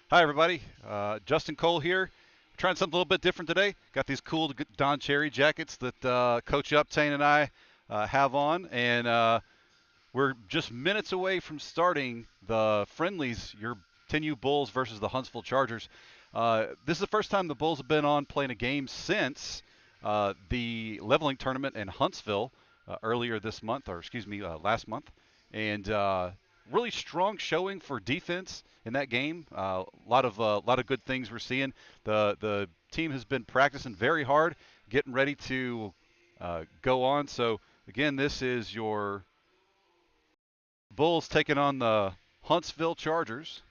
Hi, everybody. Justin Cole here. Trying something a little bit different today. Got these cool Don Cherry jackets that Coach Uptain and I have on, and we're just minutes away from starting the Friendlies, your 10U Bulls versus the Huntsville Chargers. This is the first time the Bulls have been on playing a game since the leveling tournament in Huntsville earlier this month, or excuse me, last month. And really strong showing for defense in that game. A lot of good things we're seeing. The team has been practicing very hard, getting ready to go on. So again, this is your Bulls taking on the Huntsville Chargers.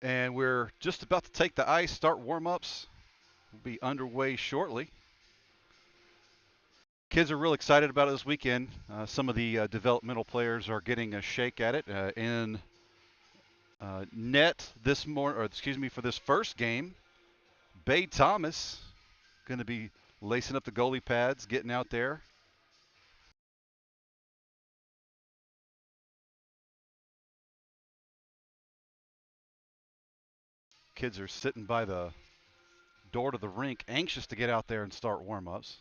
And we're just about to take the ice, start warm-ups. We'll be underway shortly. Kids are real excited about it this weekend. Some of the developmental players are getting a shake at it. In net this morning, or excuse me, for this first game, Bay Thomas going to be lacing up the goalie pads, getting out there. Kids are sitting by the door to the rink, anxious to get out there and start warm-ups.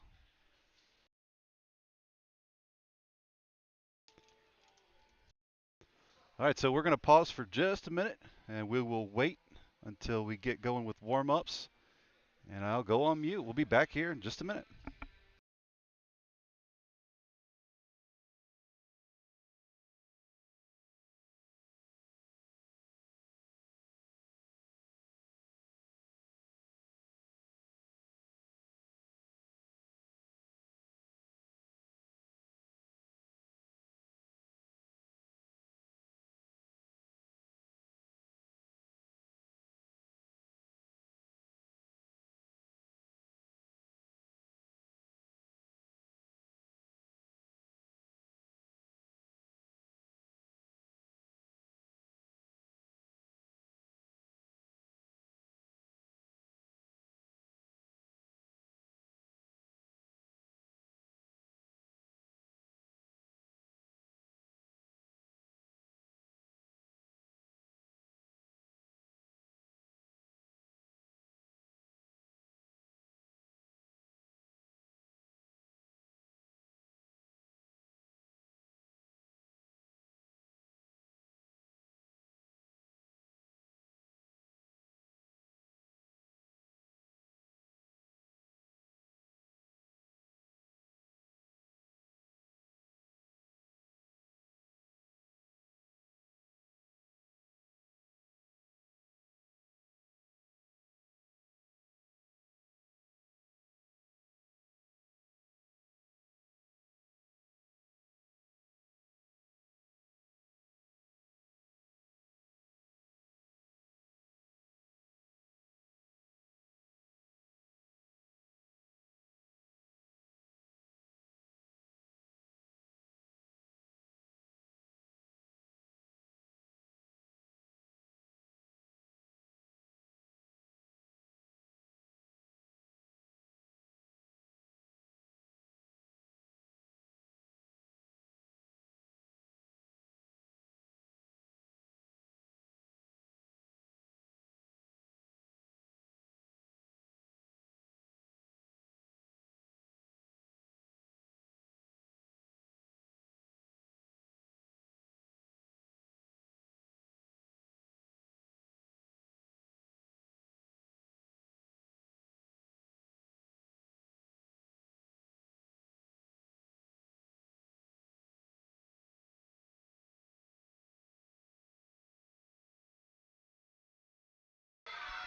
All right, so we're going to pause for just a minute, and we will wait until we get going with warm-ups, and I'll go on mute. We'll be back here in just a minute.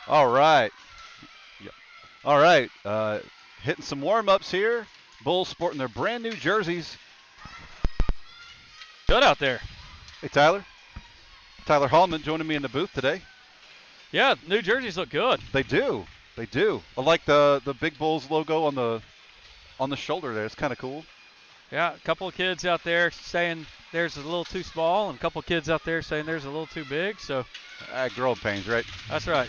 All right. Yep. All right. Hitting some warm-ups here. Bulls sporting their brand new jerseys. Good out there. Hey, Tyler. Tyler Hallman joining me in the booth today. Yeah, new jerseys look good. They do. They do. I like the Big Bulls logo on the shoulder there. It's kind of cool. Yeah, a couple of kids out there saying there's a little too small, and a couple of kids out there saying there's a little too big. So Growing pains, right? that's right.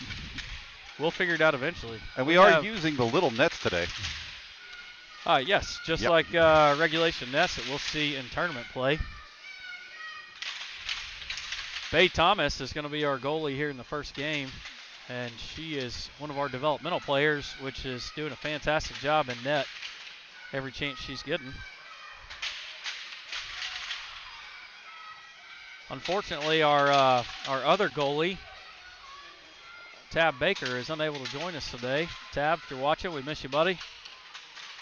We'll figure it out eventually. And we are using the little nets today. Yes, just Yep. like regulation nets that we'll see in tournament play. Faye Thomas is going to be our goalie here in the first game, and she is one of our developmental players, which is doing a fantastic job in net every chance she's getting. Unfortunately, our other goalie, Tab Baker, is unable to join us today. Tab, if you're watching, we miss you, buddy.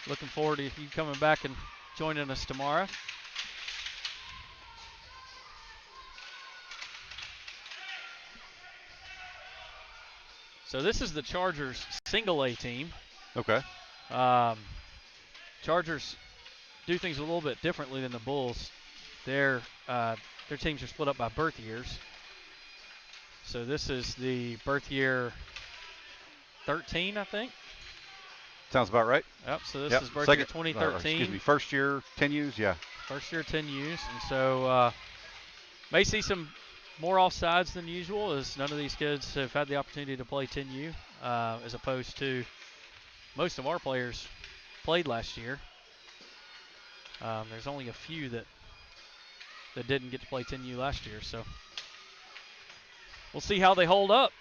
Looking forward to you coming back and joining us tomorrow. So this is the Chargers single A team. Okay. Chargers do things a little bit differently than the Bulls. Their teams are split up by birth years. So this is the birth year 13, I think. Sounds about right. Yep, so this Yep. is birth Second, year 2013. Excuse me, first year 10Us, yeah. First year 10Us. And so may see some more offsides than usual, as none of these kids have had the opportunity to play 10U, as opposed to most of our players played last year. There's only a few that didn't get to play 10U last year, so we'll see how they hold up.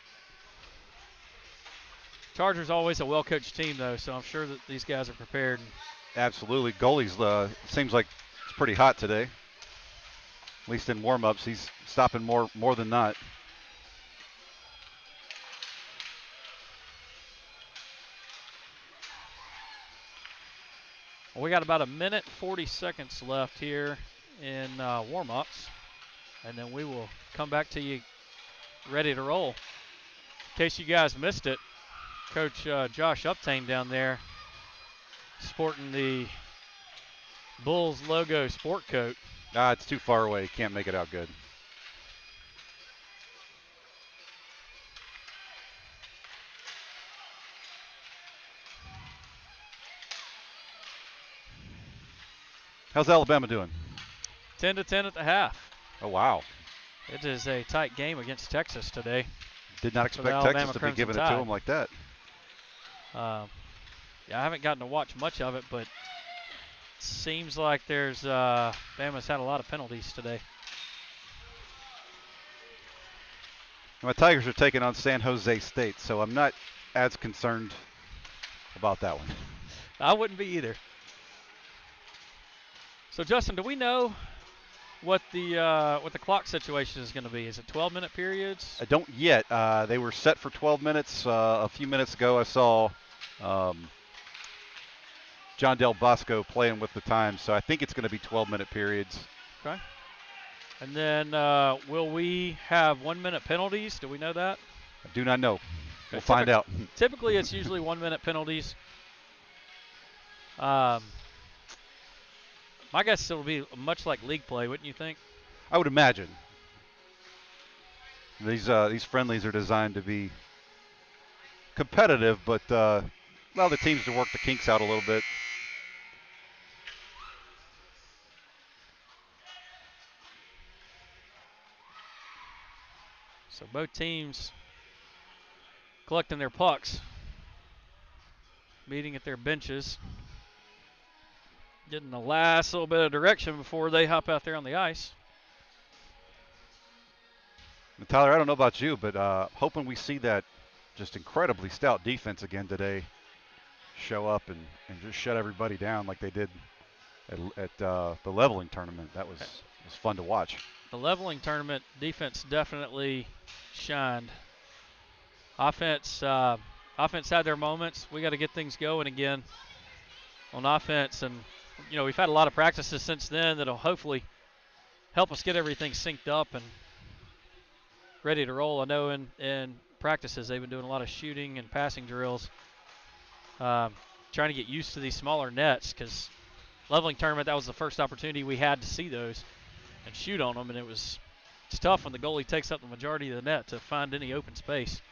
Chargers always a well-coached team, though, so I'm sure that these guys are prepared. Absolutely. Goalies seems like it's pretty hot today. At least in warm-ups, he's stopping more than not. Well, we got about 1:40 seconds left here in warm-ups, and then we will come back to you ready to roll. In case you guys missed it, Coach Josh Uptain down there sporting the Bulls logo sport coat. It's too far away. Can't make it out good. How's Alabama doing? 10-10 at the half. Oh, wow. It is a tight game against Texas today. Did not expect Texas to be giving it to them like that. Yeah, I haven't gotten to watch much of it, but it seems like there's Bama's had a lot of penalties today. My Tigers are taking on San Jose State, so I'm not as concerned about that one. I wouldn't be either. So, Justin, do we know what the clock situation is going to be? Is it 12-minute periods? I don't yet. They were set for 12 minutes. A few minutes ago, I saw John Del Bosco playing with the time, so I think it's going to be 12-minute periods. Okay. And then will we have 1-minute penalties? Do we know that? I do not know. We'll Okay, find out. Typically, it's usually 1-minute penalties. My guess it'll be much like league play, wouldn't you think? I would imagine. These friendlies are designed to be competitive, but allow the teams to work the kinks out a little bit. So both teams collecting their pucks, meeting at their benches, getting the last little bit of direction before they hop out there on the ice. And Tyler, I don't know about you, but hoping we see that just incredibly stout defense again today show up and just shut everybody down like they did at the leveling tournament. That was fun to watch. The leveling tournament defense definitely shined. Offense had their moments. We got to get things going again on offense, and we've had a lot of practices since then that'll hopefully help us get everything synced up and ready to roll. I know in practices they've been doing a lot of shooting and passing drills, trying to get used to these smaller nets, because leveling tournament, that was the first opportunity we had to see those and shoot on them, and it's tough when the goalie takes up the majority of the net to find any open space.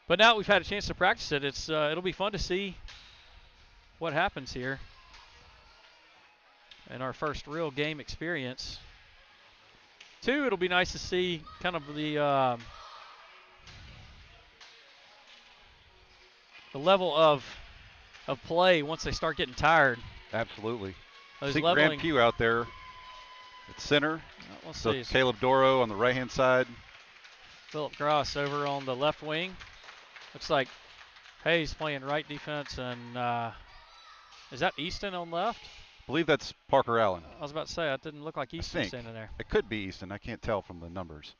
But now we've had a chance to practice it. It'll be fun to see what happens here in our first real game experience. Two, it'll be nice to see kind of the level of of play once they start getting tired. Absolutely. Those See leveling. Graham Pugh out there at center. We'll So see. Caleb Doro on the right-hand side. Philip Gross over on the left wing. Looks like Hayes playing right defense, and is that Easton on left? I believe that's Parker Allen. I was about to say, that didn't look like Easton standing there. It could be Easton. I can't tell from the numbers.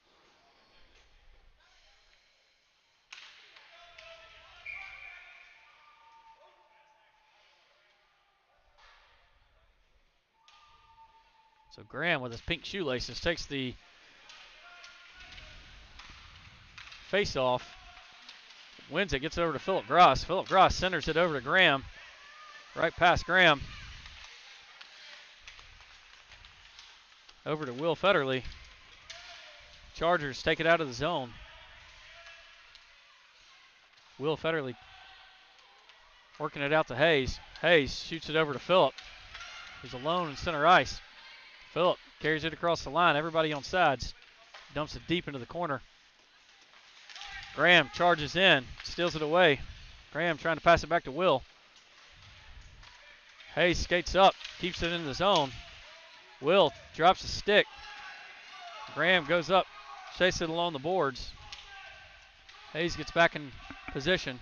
So Graham with his pink shoelaces takes the face-off, wins it, gets it over to Philip Gross. Philip Gross centers it over to Graham, right past Graham. Over to Will Federley. Chargers take it out of the zone. Will Federley working it out to Hayes. Hayes shoots it over to Philip, who's alone in center ice. Philip carries it across the line. Everybody on sides. Dumps it deep into the corner. Graham charges in, steals it away. Graham trying to pass it back to Will. Hayes skates up, keeps it in the zone. Will drops a stick. Graham goes up, chases it along the boards. Hayes gets back in position.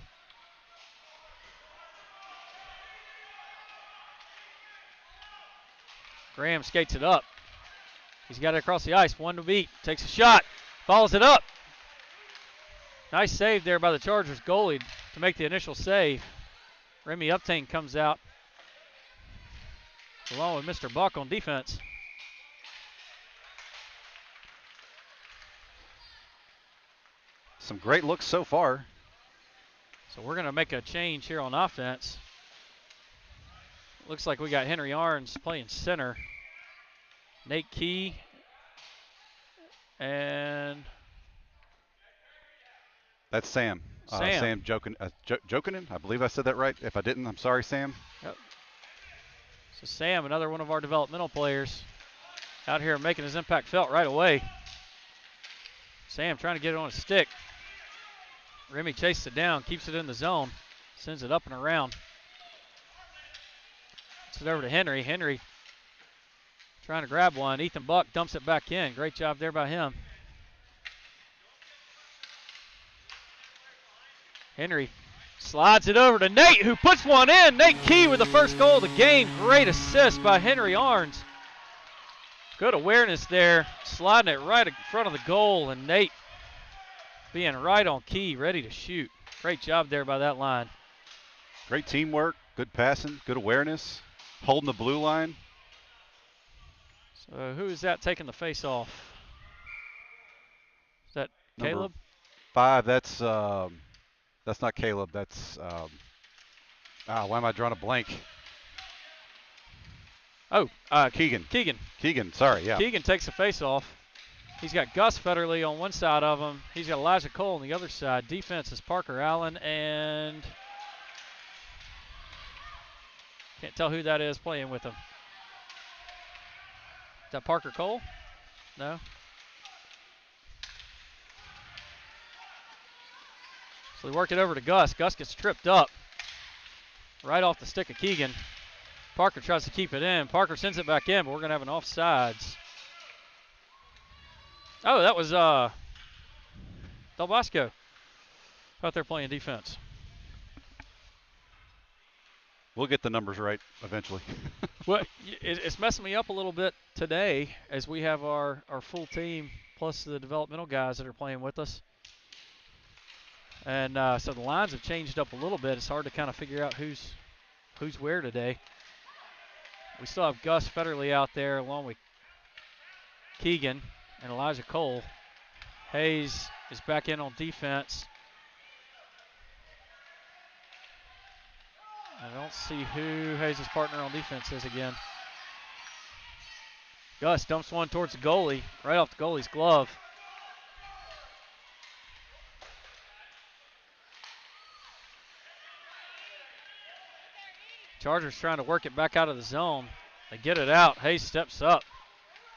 Graham skates it up. He's got it across the ice. One to beat. Takes a shot. Follows it up. Nice save there by the Chargers goalie to make the initial save. Remy Uptain comes out along with Mr. Buck on defense. Some great looks so far. So we're going to make a change here on offense. Looks like we got Henry Arns playing center. Nate Key and that's Sam. Sam Jokinen. I believe I said that right. If I didn't, I'm sorry, Sam. Yep. So Sam, another one of our developmental players, out here making his impact felt right away. Sam trying to get it on a stick. Remy chases it down, keeps it in the zone, sends it up and around. Gets it over to Henry. Henry trying to grab one. Ethan Buck dumps it back in. Great job there by him. Henry slides it over to Nate, who puts one in. Nate Key with the first goal of the game. Great assist by Henry Arns. Good awareness there, sliding it right in front of the goal, and Nate being right on key, ready to shoot. Great job there by that line. Great teamwork, good passing, good awareness, holding the blue line. So who is that taking the face off? Is that Number Caleb? 5, that's not Caleb, that's, why am I drawing a blank? Oh, Keegan. Keegan, sorry, yeah. Keegan takes the face off. He's got Gus Federley on one side of him. He's got Elijah Cole on the other side. Defense is Parker Allen and can't tell who that is playing with him. Is that Parker Cole? No. So they work it over to Gus. Gus gets tripped up right off the stick of Keegan. Parker tries to keep it in. Parker sends it back in, but we're going to have an offsides. Oh, that was Del Bosco out there playing defense. We'll get the numbers right eventually. Well, it's messing me up a little bit today as we have our full team plus the developmental guys that are playing with us. And so the lines have changed up a little bit. It's hard to kind of figure out who's where today. We still have Gus Federley out there along with Keegan and Elijah Cole. Hayes is back in on defense. I don't see who Hayes' partner on defense is again. Gus dumps one towards the goalie, right off the goalie's glove. Chargers trying to work it back out of the zone. They get it out. Hayes steps up,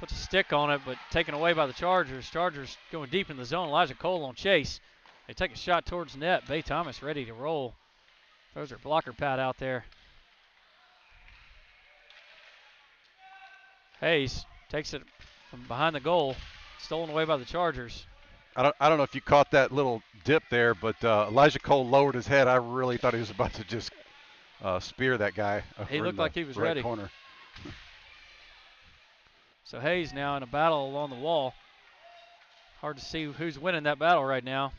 puts a stick on it, but taken away by the Chargers. Chargers going deep in the zone. Elijah Cole on chase. They take a shot towards net. Bay Thomas ready to roll. Throws her blocker pad out there. Hayes takes it from behind the goal. Stolen away by the Chargers. I don't know if you caught that little dip there, but Elijah Cole lowered his head. I really thought he was about to just spear that guy. He looked like he was right ready. Corner. So Hayes now in a battle along the wall. Hard to see who's winning that battle right now.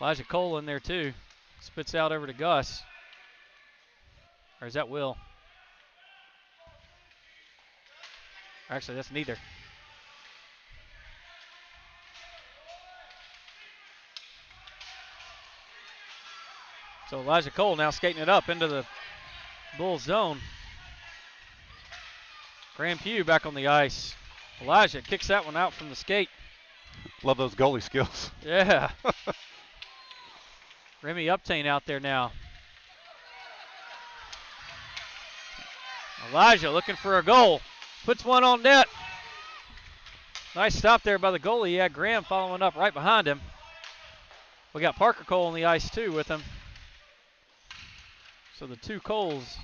Elijah Cole in there too. Spits out over to Gus. Or is that Will? Actually, that's neither. So Elijah Cole now skating it up into the Bulls zone. Graham Pugh back on the ice. Elijah kicks that one out from the skate. Love those goalie skills. Yeah. Remy Uptain out there now. Elijah looking for a goal. Puts one on net. Nice stop there by the goalie. He had Graham following up right behind him. We got Parker Cole on the ice too with him. So the two Coles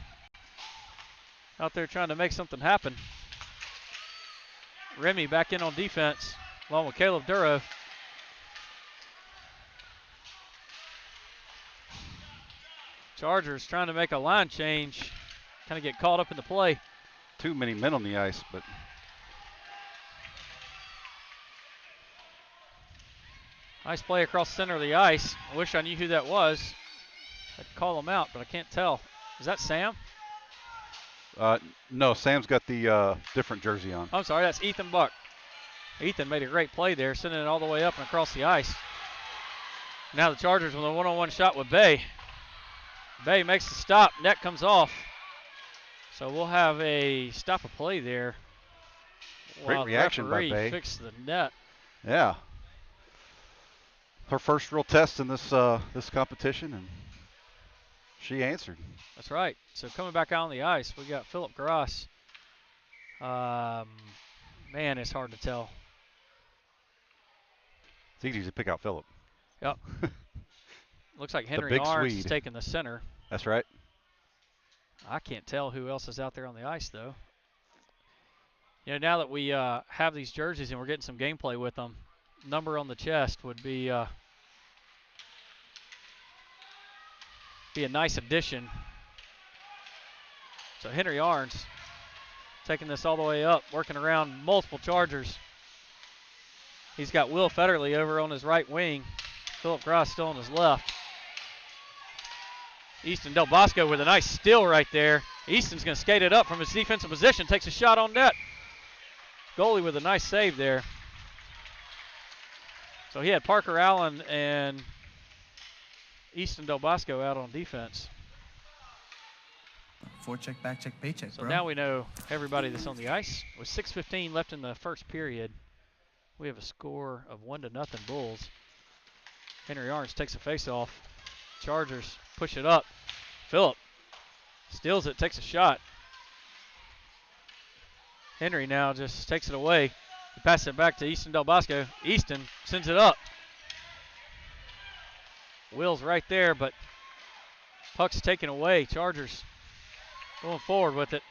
out there trying to make something happen. Remy back in on defense along with Caleb Duro. Chargers trying to make a line change. Kind of get caught up in the play. Too many men on the ice, but nice play across the center of the ice. I wish I knew who that was. I'd call him out, but I can't tell. Is that Sam? no, Sam's got the different jersey on. I'm sorry, that's Ethan Buck. Ethan made a great play there, sending it all the way up and across the ice. Now the Chargers with a one-on-one shot with Bay. Bay makes the stop, net comes off. So we'll have a stop of play there. Great reaction by Bay. Fixed the net. Yeah. Her first real test in this this competition, and she answered. That's right. So coming back out on the ice, we got Philip Gross. Man, it's hard to tell. It's easy to pick out Philip. Yep. Looks like Henry Arns is taking the center. That's right. I can't tell who else is out there on the ice, though. You know, now that we have these jerseys and we're getting some gameplay with them, number on the chest would be a nice addition. So Henry Arns taking this all the way up, working around multiple Chargers. He's got Will Federley over on his right wing. Philip Gross still on his left. Easton Del Bosco with a nice steal right there. Easton's going to skate it up from his defensive position, takes a shot on net. Goalie with a nice save there. So he had Parker Allen and Easton Del Bosco out on defense. Forecheck, backcheck, paycheck, So bro. now we know everybody that's on the ice. With 6:15 left in the first period, we have a score of 1-0 Bulls. Henry Arns takes a face-off. Chargers push it up. Phillip steals it, takes a shot. Henry now just takes it away. He passes it back to Easton Del Bosco. Easton sends it up. Will's right there, but puck's taken away. Chargers going forward with it.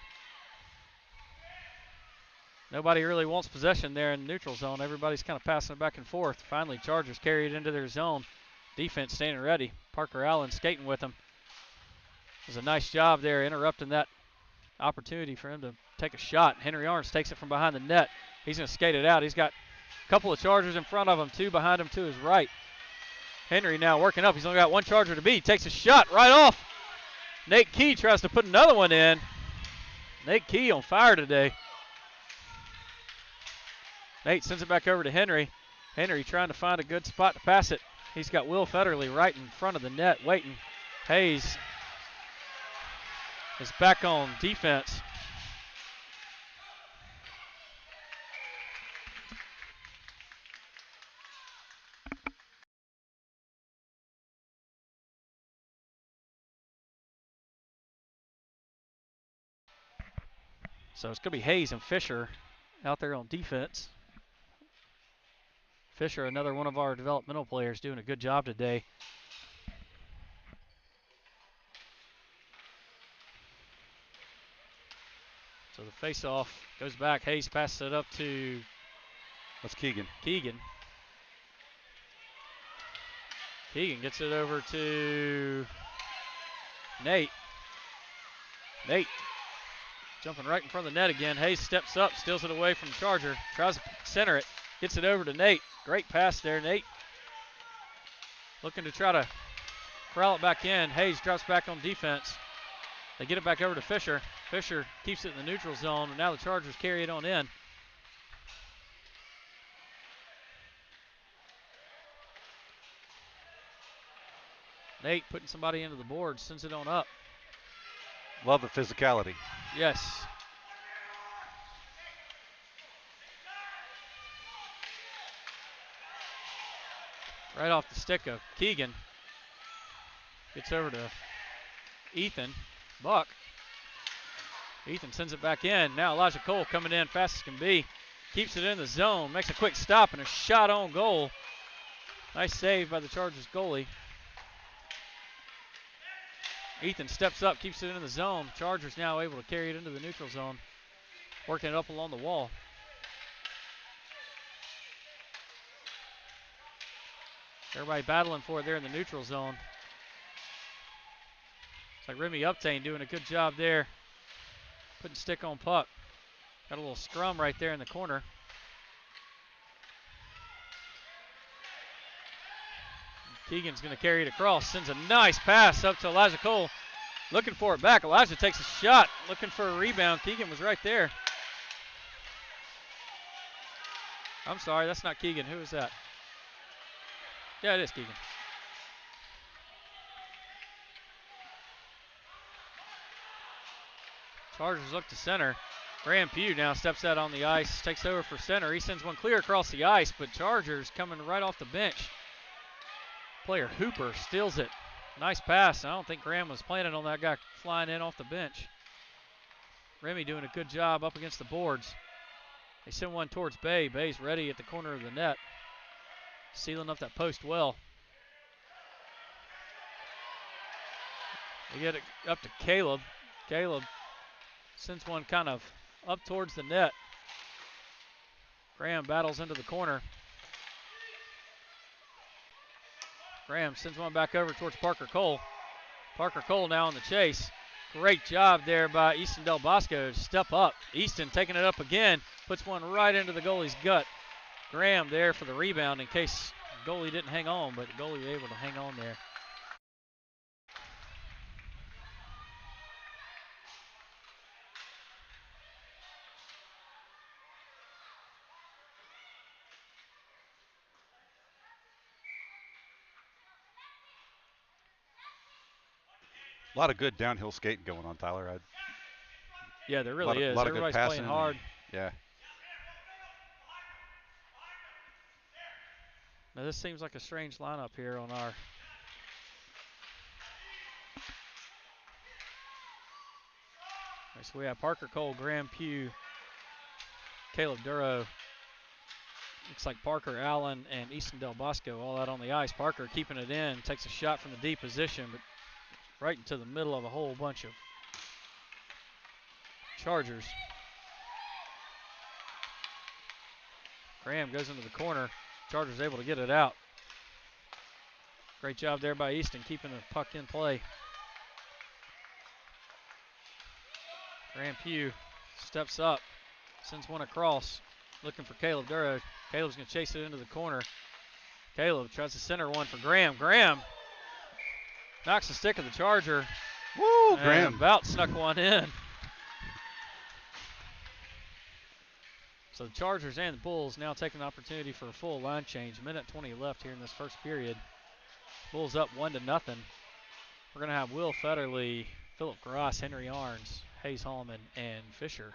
Nobody really wants possession there in the neutral zone. Everybody's kind of passing it back and forth. Finally, Chargers carry it into their zone. Defense standing ready. Parker Allen skating with them. It was a nice job there interrupting that opportunity for him to take a shot. Henry Arns takes it from behind the net. He's going to skate it out. He's got a couple of Chargers in front of him, two behind him to his right. Henry now working up. He's only got one Charger to beat. Takes a shot right off. Nate Key tries to put another one in. Nate Key on fire today. Nate sends it back over to Henry. Henry trying to find a good spot to pass it. He's got Will Federley right in front of the net waiting. Hayes is back on defense. So it's going to be Hayes and Fisher out there on defense. Fisher, another one of our developmental players, doing a good job today. So the face-off goes back. Hayes passes it up to That's Keegan. Keegan gets it over to Nate. Nate jumping right in front of the net again. Hayes steps up, steals it away from the Charger. Tries to center it. Gets it over to Nate. Great pass there, Nate. Looking to try to corral it back in. Hayes drops back on defense. They get it back over to Fisher. Fisher keeps it in the neutral zone, and now the Chargers carry it on in. Nate putting somebody into the board, sends it on up. Love the physicality. Yes. Right off the stick of Keegan. Gets over to Ethan. Buck. Ethan sends it back in. Now Elijah Cole coming in fast as can be. Keeps it in the zone. Makes a quick stop and a shot on goal. Nice save by the Chargers goalie. Ethan steps up, keeps it in the zone. Chargers now able to carry it into the neutral zone. Working it up along the wall. Everybody battling for it there in the neutral zone. It's like Remy Uptain doing a good job there. Putting stick on puck. Got a little scrum right there in the corner. Keegan's going to carry it across. Sends a nice pass up to Elijah Cole. Looking for it back. Elijah takes a shot. Looking for a rebound. Keegan was right there. I'm sorry, that's not Keegan. Who is that? Yeah, it is Keegan. Chargers look to center. Graham Pugh now steps out on the ice, takes over for center. He sends one clear across the ice, but Chargers coming right off the bench. Player Hooper steals it. Nice pass. I don't think Graham was planning on that guy flying in off the bench. Remy doing a good job up against the boards. They send one towards Bay. Bay's ready at the corner of the net. Sealing up that post well. They get it up to Caleb. Caleb sends one kind of up towards the net. Graham battles into the corner. Graham sends one back over towards Parker Cole. Parker Cole now on the chase. Great job there by Easton Del Bosco to step up. Easton taking it up again. Puts one right into the goalie's gut. Graham there for the rebound in case the goalie didn't hang on, but the goalie able to hang on there. A lot of good downhill skating going on, Tyler. Yeah, there really is. A lot of Everybody's good passing playing hard. Yeah. Now this seems like a strange lineup here on our. So we have Parker Cole, Graham Pugh, Caleb Duro. Looks like Parker Allen and Easton Del Bosco all out on the ice. Parker keeping it in, takes a shot from the deep position, but right into the middle of a whole bunch of Chargers. Graham goes into the corner. Chargers able to get it out. Great job there by Easton keeping the puck in play. Graham Pugh steps up, sends one across, looking for Caleb Duro. Caleb's going to chase it into the corner. Caleb tries to center one for Graham. Graham knocks the stick of the Charger. Woo, Graham. About snuck one in. So the Chargers and the Bulls now taking an opportunity for a full line change. A minute 20 left here in this first period. Bulls up 1-0. We're going to have Will Federley, Philip Gross, Henry Arns, Hayes Hallman, and Fisher.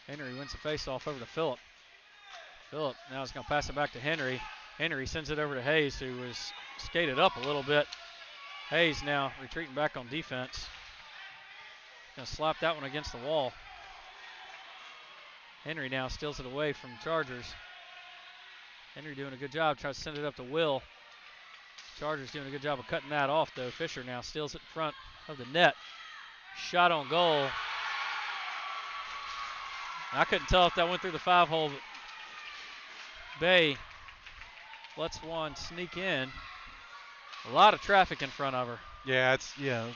Henry wins the faceoff over to Philip. Philip now is going to pass it back to Henry. Henry sends it over to Hayes, who was skated up a little bit. Hayes now retreating back on defense. Going to slap that one against the wall. Henry now steals it away from Chargers. Henry doing a good job, tries to send it up to Will. Chargers doing a good job of cutting that off, though. Fisher now steals it in front of the net. Shot on goal. I couldn't tell if that went through the 5-hole, but Bay lets one sneak in. A lot of traffic in front of her. Yeah, That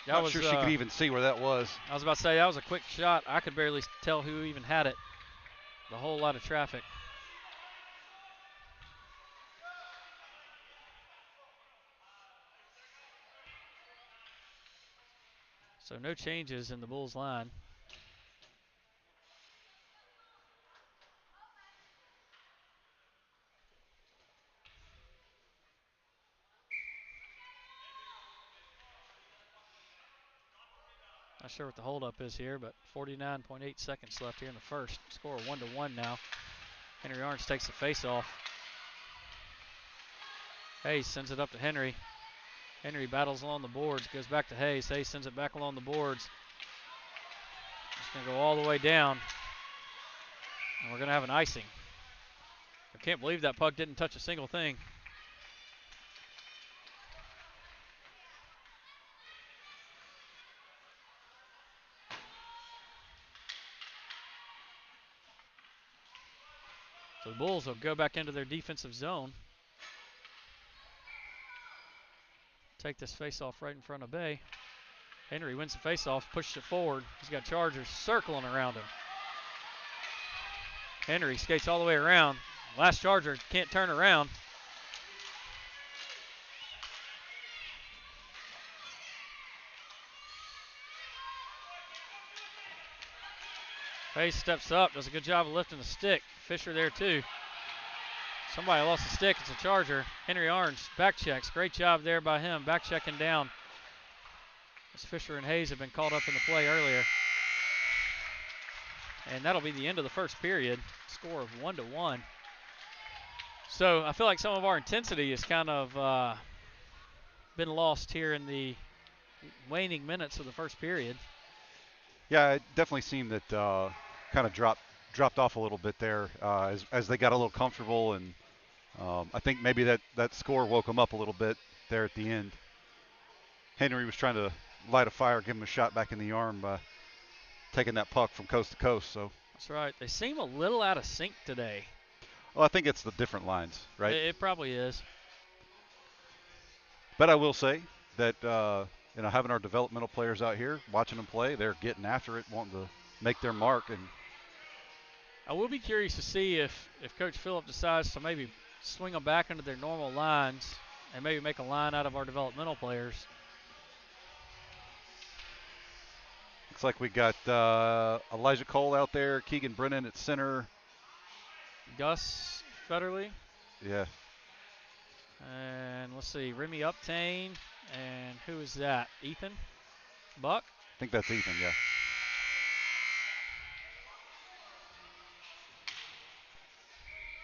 not was, sure she could even see where that was. I was about to say, that was a quick shot. I could barely tell who even had it. A whole lot of traffic. So no changes in the Bulls line. Not sure what the holdup is here, but 49.8 seconds left here in the first. Score 1-1 now. Henry Orange takes the face-off. Hayes sends it up to Henry. Henry battles along the boards, goes back to Hayes. Hayes sends it back along the boards. It's going to go all the way down. And we're going to have an icing. I can't believe that puck didn't touch a single thing. So the Bulls will go back into their defensive zone. Take this face-off right in front of Bay. Henry wins the face-off, pushes it forward. He's got Chargers circling around him. Henry skates all the way around. Last Charger can't turn around. Hayes steps up, does a good job of lifting the stick. Fisher there too. Somebody lost the stick, it's a Charger. Henry Orange back checks, great job there by him, back checking down. As Fisher and Hayes have been called up in the play earlier. And that'll be the end of the first period. Score of 1-1. So I feel like some of our intensity has kind of been lost here in the waning minutes of the first period. Yeah, it definitely seemed that kind of dropped off a little bit there as they got a little comfortable, and I think maybe that score woke them up a little bit there at the end. Henry was trying to light a fire, give him a shot back in the arm by taking that puck from coast to coast. So that's right. They seem a little out of sync today. Well, I think it's the different lines, right? It probably is. But I will say that having our developmental players out here, watching them play, they're getting after it, wanting to make their mark. And I will be curious to see if Coach Phillip decides to maybe swing them back into their normal lines and maybe make a line out of our developmental players. Looks like we got Elijah Cole out there, Keegan Brennan at center. Gus Federley. Yeah. And let's see, Remy Uptain. And who is that? Ethan Buck? I think that's Ethan, yeah.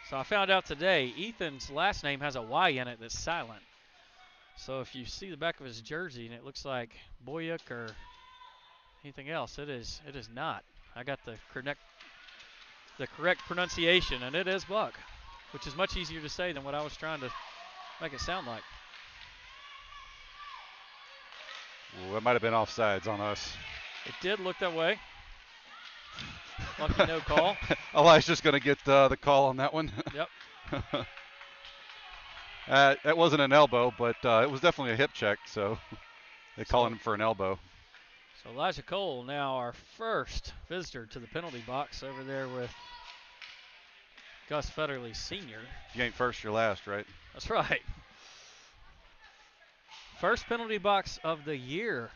So I found out today, Ethan's last name has a Y in it that's silent. So if you see the back of his jersey and it looks like Boyuk or anything else, it is not. I got the correct pronunciation, and it is Buck, which is much easier to say than what I was trying to make it sound like. Well, that might have been offsides on us. It did look that way. Lucky no call. Elijah's going to get the call on that one. Yep. That wasn't an elbow, but it was definitely a hip check, so they calling him for an elbow. So Elijah Cole now our first visitor to the penalty box over there with Gus Federley Sr. If you ain't first, you're last, right? That's right. First penalty box of the year.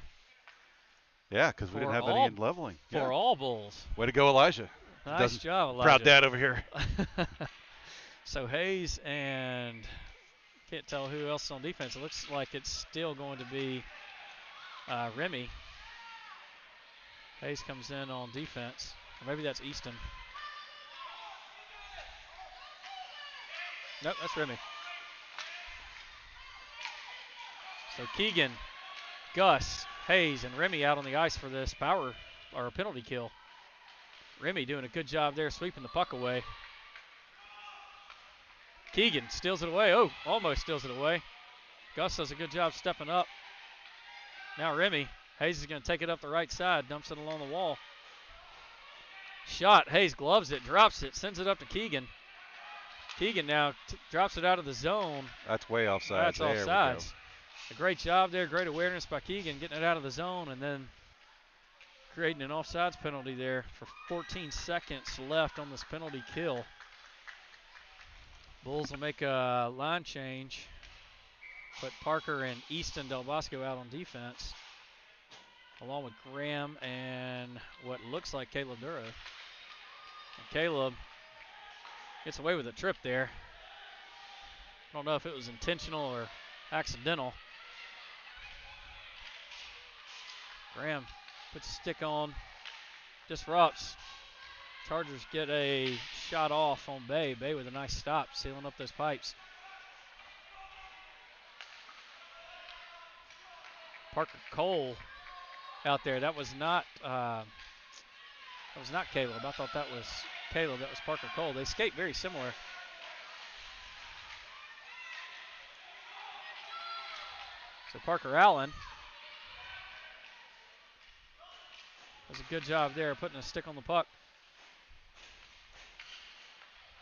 Yeah, because we didn't have any in leveling. For all Bulls. Way to go, Elijah. Nice job, Elijah. Proud dad over here. So Hayes and can't tell who else is on defense. It looks like it's still going to be Remy. Hayes comes in on defense. Or maybe that's Easton. Nope, that's Remy. So Keegan, Gus, Hayes, and Remy out on the ice for this power or penalty kill. Remy doing a good job there sweeping the puck away. Keegan steals it away. Oh, almost steals it away. Gus does a good job stepping up. Now Remy. Hayes is going to take it up the right side, dumps it along the wall. Shot. Hayes gloves it, drops it, sends it up to Keegan. Keegan now drops it out of the zone. That's way offsides. That's offsides. A great job there. Great awareness by Keegan getting it out of the zone and then creating an offsides penalty there for 14 seconds left on this penalty kill. Bulls will make a line change. Put Parker and Easton Del Bosco out on defense, along with Graham and what looks like Caleb Duro. And Caleb gets away with a trip there. I don't know if it was intentional or accidental. Graham puts a stick on, disrupts. Chargers get a shot off on Bay. Bay with a nice stop, sealing up those pipes. Parker Cole out there. That was not Caleb. I thought that was Caleb. That was Parker Cole. They skate very similar. So Parker Allen does a good job there putting a stick on the puck.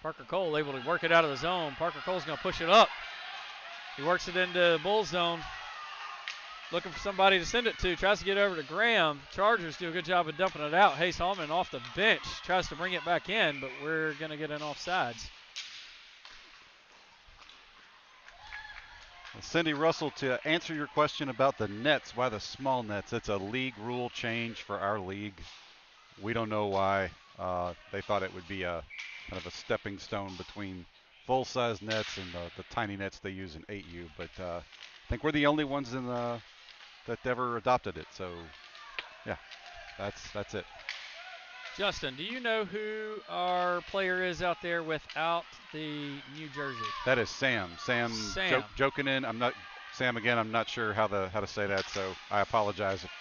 Parker Cole able to work it out of the zone. Parker Cole's going to push it up. He works it into Bull zone. Looking for somebody to send it to. Tries to get over to Graham. Chargers do a good job of dumping it out. Hayes Hallman off the bench. Tries to bring it back in, but we're going to get an offsides. Well, Cindy Russell, to answer your question about the nets, why the small nets, it's a league rule change for our league. We don't know why. They thought it would be a kind of a stepping stone between full-size nets and the tiny nets they use in 8U. But I think we're the only ones in that ever adopted it. So, yeah, that's it. Justin, do you know who our player is out there without the new jersey? That is Sam. Sam. Joking in. I'm not sure how to say that, so I apologize if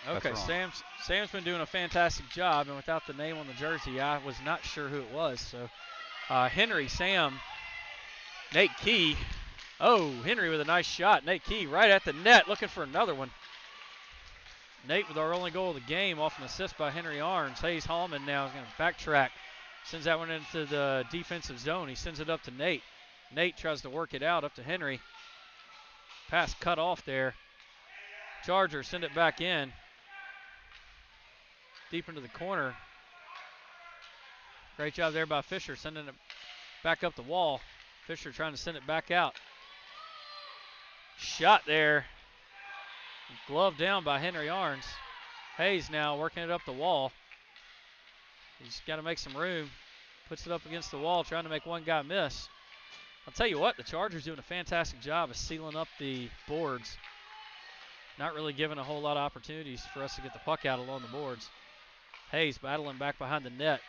okay, that's wrong. Sam's been doing a fantastic job, and without the name on the jersey, I was not sure who it was. So, Henry, Sam, Nate Key. Oh, Henry with a nice shot. Nate Key right at the net, looking for another one. Nate with our only goal of the game off an assist by Henry Arns. Hayes Hallman now is going to backtrack. Sends that one into the defensive zone. He sends it up to Nate. Nate tries to work it out up to Henry. Pass cut off there. Chargers send it back in. Deep into the corner. Great job there by Fisher, sending it back up the wall. Fisher trying to send it back out. Shot there. Glove down by Henry Arns. Hayes now working it up the wall. He's got to make some room. Puts it up against the wall, trying to make one guy miss. I'll tell you what, the Chargers doing a fantastic job of sealing up the boards. Not really giving a whole lot of opportunities for us to get the puck out along the boards. Hayes battling back behind the net.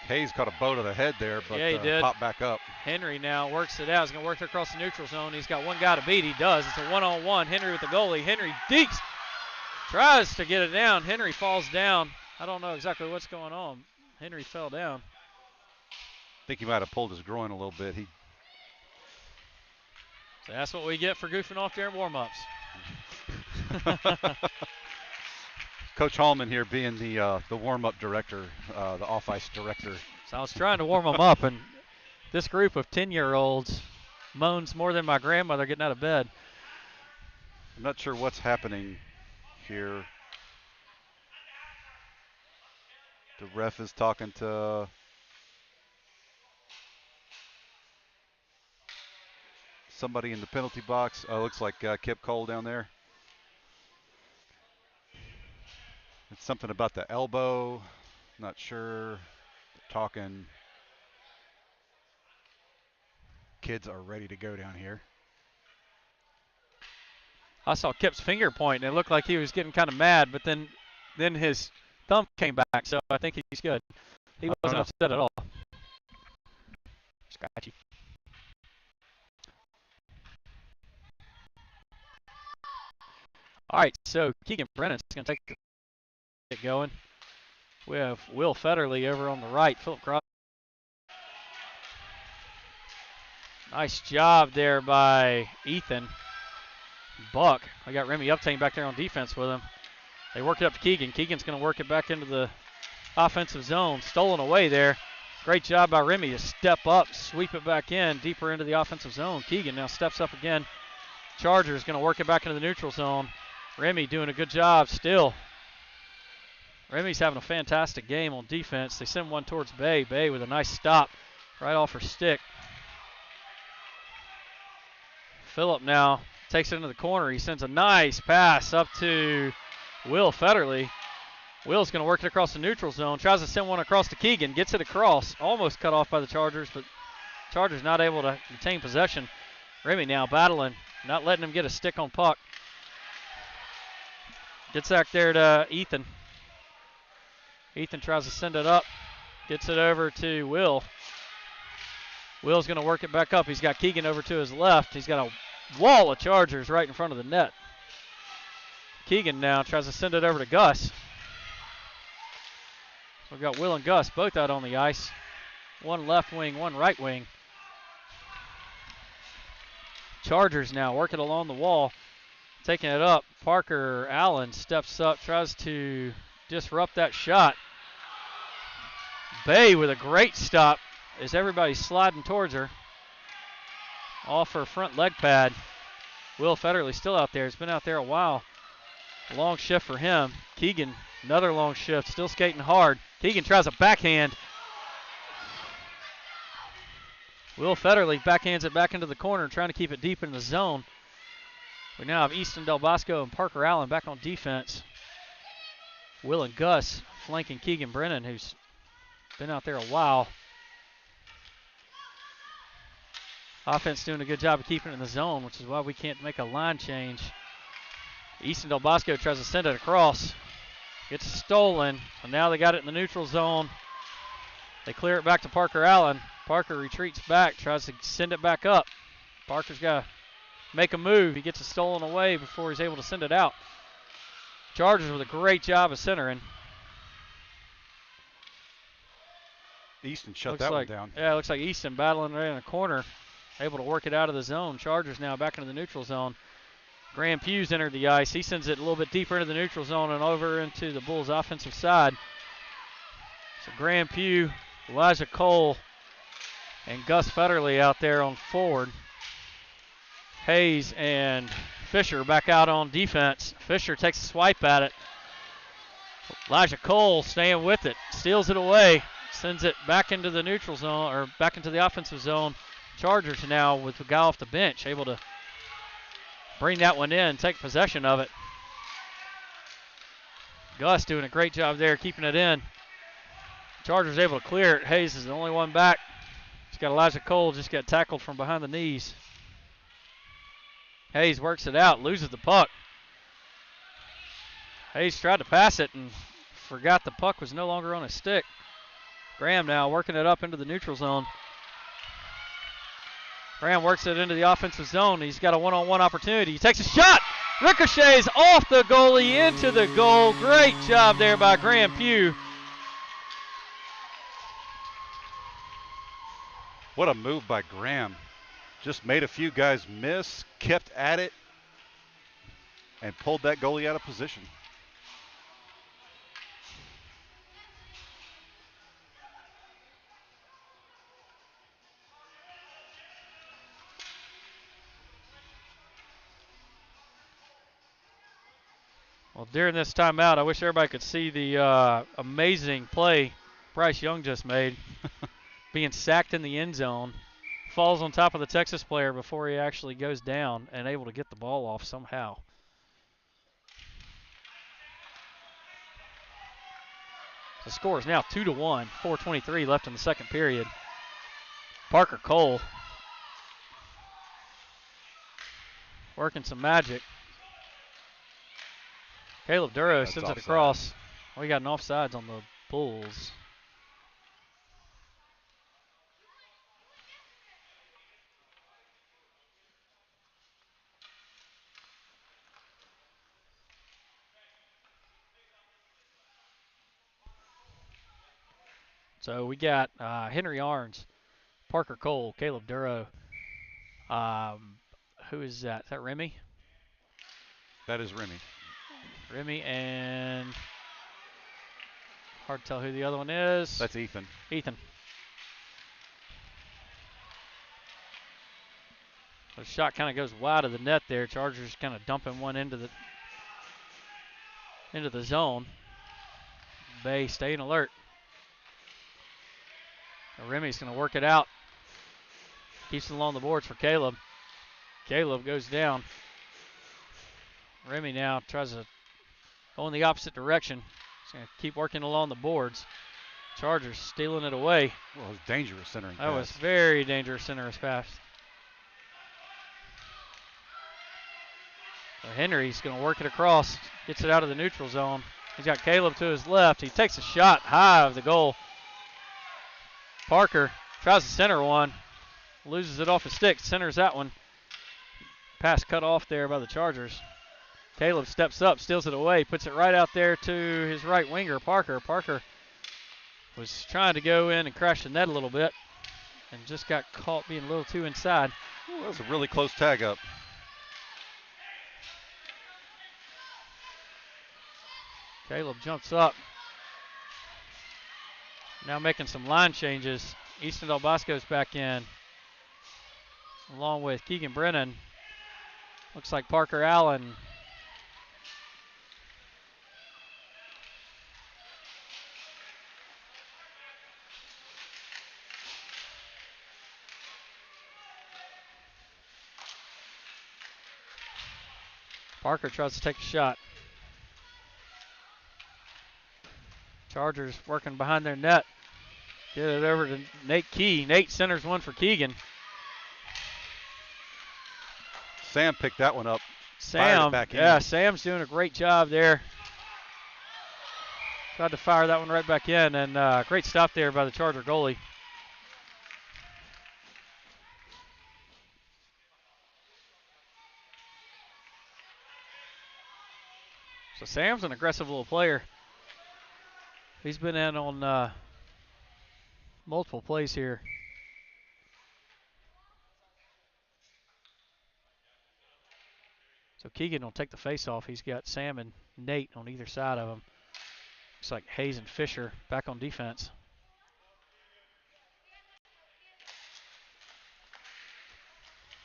Hayes caught a bow to the head there, but yeah, he did. Popped back up. Henry now works it out. He's going to work it across the neutral zone. He's got one guy to beat. He does. It's a one-on-one. Henry with the goalie. Henry deeks. Tries to get it down. Henry falls down. I don't know exactly what's going on. Henry fell down. I think he might have pulled his groin a little bit. So that's what we get for goofing off during warm-ups. Coach Hallman here being the warm-up director, the off-ice director. So I was trying to warm them up, and this group of 10-year-olds moans more than my grandmother getting out of bed. I'm not sure what's happening here. The ref is talking to somebody in the penalty box. Oh, looks like Kip Cole down there. It's something about the elbow. Not sure. They're talking. Kids are ready to go down here. I saw Kip's finger point, and it looked like he was getting kind of mad, but then his thumb came back, so I think he's good. He wasn't upset at all. Scratchy. All right, so Keegan Brennan's going to take it going. We have Will Federley over on the right. Philip Cross Nice job there by Ethan. Buck. I got Remy Uptain back there on defense with him. They work it up to Keegan. Keegan's going to work it back into the offensive zone. Stolen away there. Great job by Remy to step up, sweep it back in, deeper into the offensive zone. Keegan now steps up again. Chargers going to work it back into the neutral zone. Remy doing a good job still. Remy's having a fantastic game on defense. They send one towards Bay. Bay with a nice stop right off her stick. Phillip now takes it into the corner. He sends a nice pass up to Will Federley. Will's going to work it across the neutral zone. Tries to send one across to Keegan. Gets it across. Almost cut off by the Chargers, but Chargers not able to retain possession. Remy now battling, not letting him get a stick on puck. Gets back there to Ethan. Ethan tries to send it up. Gets it over to Will. Will's going to work it back up. He's got Keegan over to his left. He's got a wall of Chargers right in front of the net. Keegan now tries to send it over to Gus. We've got Will and Gus both out on the ice. One left wing, one right wing. Chargers now working along the wall. Taking it up. Parker Allen steps up, tries to disrupt that shot. Bay with a great stop as everybody's sliding towards her. Off her front leg pad. Will Federley still out there. He's been out there a while. Long shift for him. Keegan, another long shift, still skating hard. Keegan tries a backhand. Will Federley backhands it back into the corner, trying to keep it deep in the zone. We now have Easton Del Bosco and Parker Allen back on defense. Will and Gus flanking Keegan Brennan, who's been out there a while. Offense doing a good job of keeping it in the zone, which is why we can't make a line change. Easton Del Bosco tries to send it across. Gets stolen, and now they got it in the neutral zone. They clear it back to Parker Allen. Parker retreats back, tries to send it back up. Parker's got to make a move. He gets it stolen away before he's able to send it out. Chargers with a great job of centering. Easton shut that one down. Yeah, it looks like Easton battling right in the corner, able to work it out of the zone. Chargers now back into the neutral zone. Graham Hughes entered the ice. He sends it a little bit deeper into the neutral zone and over into the Bulls' offensive side. So Graham Pugh, Elijah Cole, and Gus Federley out there on forward. Hayes and Fisher back out on defense. Fisher takes a swipe at it. Elijah Cole staying with it, steals it away, sends it back into the neutral zone, or back into the offensive zone. Chargers now with the guy off the bench able to bring that one in, take possession of it. Gus doing a great job there, keeping it in. Chargers able to clear it. Hayes is the only one back. He's got Elijah Cole, just got tackled from behind the knees. Hayes works it out, loses the puck. Hayes tried to pass it and forgot the puck was no longer on his stick. Graham now working it up into the neutral zone. Graham works it into the offensive zone. He's got a one-on-one opportunity. He takes a shot. Ricochets off the goalie into the goal. Great job there by Graham Pugh. What a move by Graham. Just made a few guys miss, kept at it, and pulled that goalie out of position. Well, during this timeout, I wish everybody could see the amazing play Bryce Young just made. Being sacked in the end zone. Falls on top of the Texas player before he actually goes down and able to get the ball off somehow. The score is now 2-1, 4:23 left in the second period. Parker Cole working some magic. Caleb Duro sends it across. We got an offsides on the Bulls. So we got Henry Arns, Parker Cole, Caleb Duro, Who is that? Is that Remy? That is Remy. Remy and hard to tell who the other one is. That's Ethan. Ethan. The shot kind of goes wide of the net there. Chargers kind of dumping one into the zone. Bay staying alert. Remy's going to work it out. Keeps it along the boards for Caleb. Caleb goes down. Remy now tries to go in the opposite direction. He's going to keep working along the boards. Chargers stealing it away. Well, it was dangerous centering pass. That was very dangerous centering pass. So Henry's going to work it across. Gets it out of the neutral zone. He's got Caleb to his left. He takes a shot high of the goal. Parker tries to center one. Loses it off his stick. Centers that one. Pass cut off there by the Chargers. Caleb steps up, steals it away, puts it right out there to his right winger, Parker. Parker was trying to go in and crash the net a little bit and just got caught being a little too inside. Ooh, that was a really close tag up. Caleb jumps up. Now making some line changes. Easton Del Bosco's back in, along with Keegan Brennan. Looks like Parker Allen. Parker tries to take a shot. Chargers working behind their net. Get it over to Nate Key. Nate centers one for Keegan. Sam picked that one up. Sam, back in. yeah, Sam's doing a great job there. Tried to fire that one right back in, and great stop there by the Charger goalie. So Sam's an aggressive little player. He's been in on multiple plays here. So Keegan will take the face off. He's got Sam and Nate on either side of him. Looks like Hayes and Fisher back on defense.